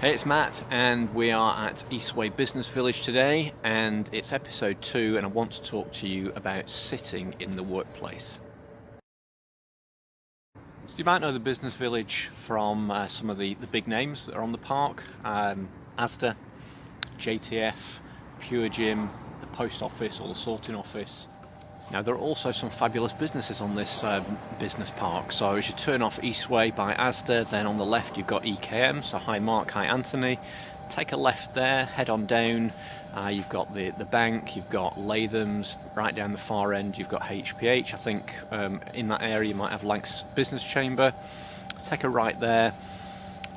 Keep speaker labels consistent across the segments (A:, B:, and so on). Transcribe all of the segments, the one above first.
A: Hey, it's Matt, and we are at Eastway Business Village today, and it's episode 2, and I want to talk to you about sitting in the workplace. So you might know the Business Village from some of the big names that are on the park, Asda, JTF, Pure Gym, the post office or the sorting office. Now there are also some fabulous businesses on this business park. So as you turn off Eastway by Asda, then on the left you've got EKM, so hi Mark, hi Anthony. Take a left there, head on down, you've got the bank, you've got Latham's, right down the far end you've got HPH. I think in that area you might have Lancs Business Chamber. Take a right there.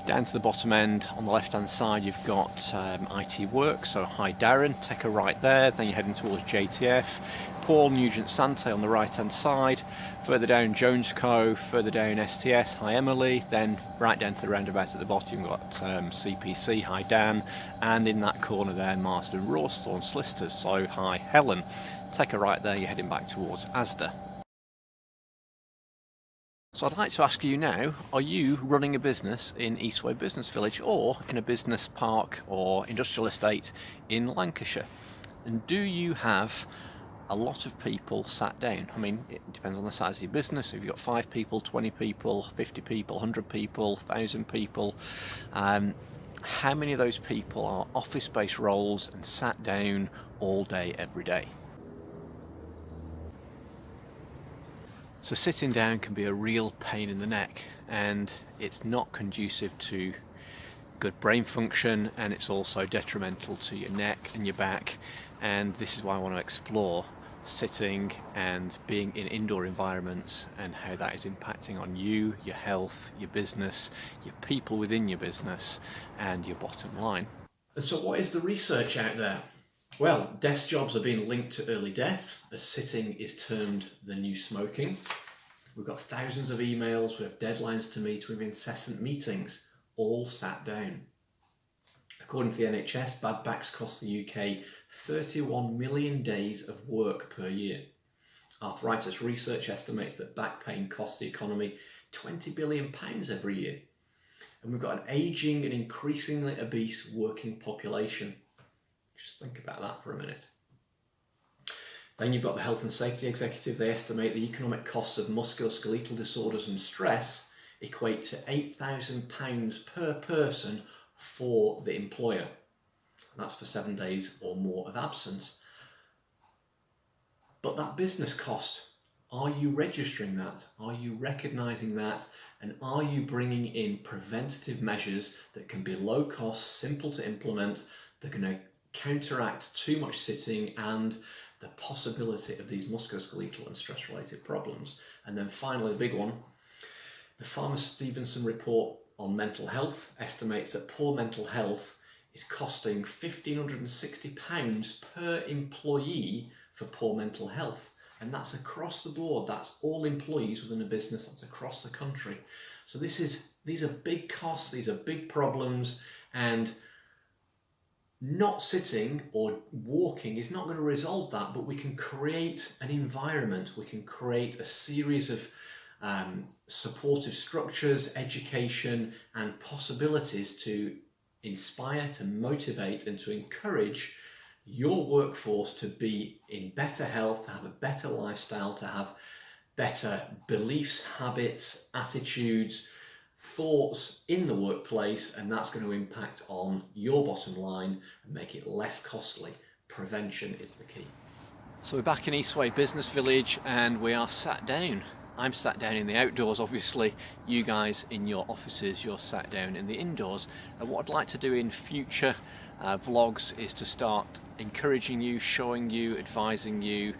A: Down to the bottom end, on the left hand side you've got IT Work, so hi Darren, take a right there, then you're heading towards JTF, Paul Nugent Sante on the right hand side, further down Jones Co, further down STS, hi Emily, then right down to the roundabout at the bottom you've got CPC, hi Dan, and in that corner there Marsden Rawsthorne Solicitors, so hi Helen. Take a right there, you're heading back towards Asda. So I'd like to ask you now, are you running a business in Eastway Business Village or in a business park or industrial estate in Lancashire? And do you have a lot of people sat down? I mean, it depends on the size of your business. If you've got 5 people, 20 people, 50 people, 100 people, 1,000 people, how many of those people are office-based roles and sat down all day, every day? So sitting down can be a real pain in the neck, and it's not conducive to good brain function, and it's also detrimental to your neck and your back. And this is why I want to explore sitting and being in indoor environments and how that is impacting on you, your health, your business, your people within your business, and your bottom line. And so what is the research out there? Well, desk jobs are being linked to early death, as sitting is termed the new smoking. We've got thousands of emails, we have deadlines to meet, we have incessant meetings, all sat down. According to the NHS, bad backs cost the UK 31 million days of work per year. Arthritis Research estimates that back pain costs the economy £20 billion every year. And we've got an ageing and increasingly obese working population. Just think about that for a minute. Then you've got the Health and Safety Executive. They estimate the economic costs of musculoskeletal disorders and stress equate to £8,000 per person for the employer. And that's for 7 days or more of absence. But that business cost, are you registering that? Are you recognising that? And are you bringing in preventative measures that can be low cost, simple to implement, that are going to counteract too much sitting and the possibility of these musculoskeletal and stress related problems? And then finally, the big one, the Farmer Stevenson report on mental health estimates that poor mental health is costing £1,560 per employee for poor mental health. And that's across the board. That's all employees within a business. That's across the country. So these are big costs. These are big problems, and not sitting or walking is not going to resolve that, but we can create an environment, we can create a series of supportive structures, education and possibilities to inspire, to motivate and to encourage your workforce to be in better health, to have a better lifestyle, to have better beliefs, habits, attitudes, thoughts in the workplace, and that's going to impact on your bottom line and make it less costly. Prevention is the key. So we're back in Eastway Business Village and we are sat down. I'm sat down in the outdoors, obviously. You guys in your offices, you're sat down in the indoors. And what I'd like to do in future vlogs is to start encouraging you, showing you, advising you,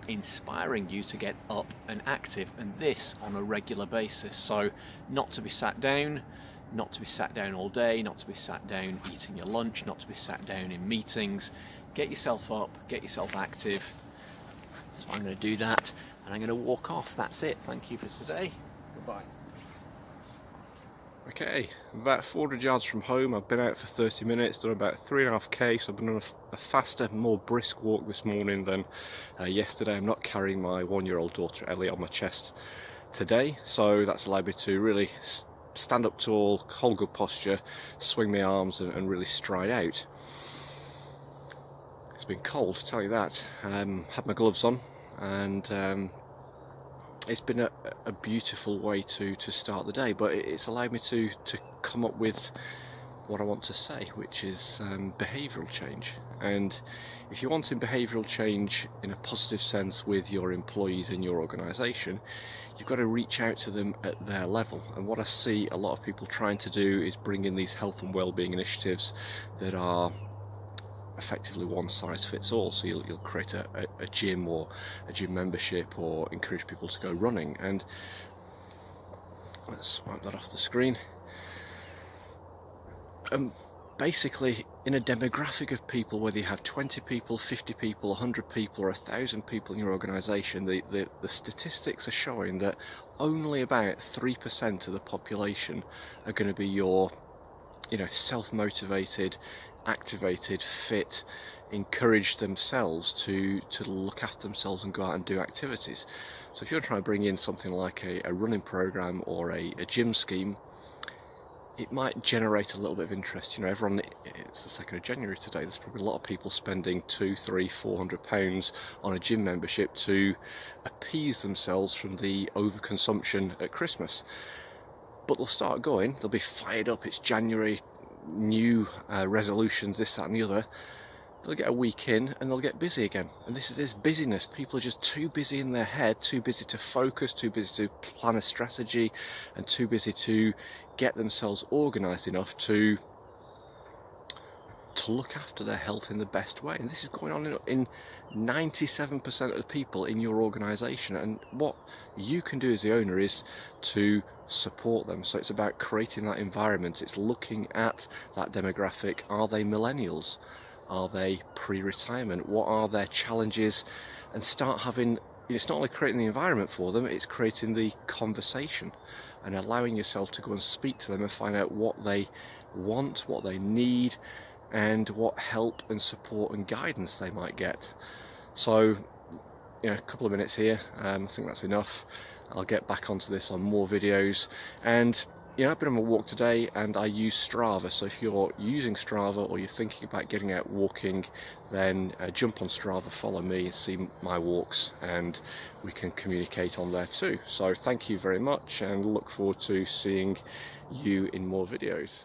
A: inspiring you to get up and active, and this on a regular basis. So not to be sat down, not to be sat down all day, not to be sat down eating your lunch, not to be sat down in meetings. Get yourself up, get yourself active. So I'm going to do that and I'm going to walk off. That's it. Thank you for today. Goodbye.
B: Okay, I'm about 400 yards from home. I've been out for 30 minutes, done about 3.5k, so I've been on a faster, more brisk walk this morning than yesterday. I'm not carrying my 1-year-old daughter Ellie on my chest today, so that's allowed me to really stand up tall, hold good posture, swing my arms and really stride out. It's been cold, I'll tell you that. Had my gloves on, and it's been a beautiful way to start the day, but it's allowed me to come up with what I want to say, which is behavioural change. And if you're wanting behavioural change in a positive sense with your employees in your organisation, you've got to reach out to them at their level. And what I see a lot of people trying to do is bring in these health and wellbeing initiatives that are effectively one size fits all. So you'll create a gym or a gym membership, or encourage people to go running. And let's swipe that off the screen. Basically, in a demographic of people, whether you have 20 people, 50 people, 100 people, or 1,000 people in your organisation, the statistics are showing that only about 3% of the population are going to be your, self-motivated, activated, fit, encourage themselves to look after themselves and go out and do activities. So if you're trying to bring in something like a running program or a gym scheme, it might generate a little bit of interest. Everyone, it's the 2nd of January today, there's probably a lot of people spending £200, £300, £400 on a gym membership to appease themselves from the overconsumption at Christmas. But they'll start going, they'll be fired up, it's January, new resolutions, this, that and the other. They'll get a week in and they'll get busy again. And this is this busyness. People are just too busy in their head, too busy to focus, too busy to plan a strategy, and too busy to get themselves organised enough to look after their health in the best way. And this is going on in 97% of the people in your organisation. And what you can do as the owner is to support them. So it's about creating that environment. It's looking at that demographic. Are they millennials? Are they pre-retirement? What are their challenges? And start having, it's not only creating the environment for them, it's creating the conversation and allowing yourself to go and speak to them and find out what they want, what they need, and what help and support and guidance they might get. So, a couple of minutes here, I think that's enough. I'll get back onto this on more videos. And I've been on a walk today and I use Strava. So if you're using Strava or you're thinking about getting out walking, then jump on Strava, follow me, see my walks, and we can communicate on there too. So thank you very much and look forward to seeing you in more videos.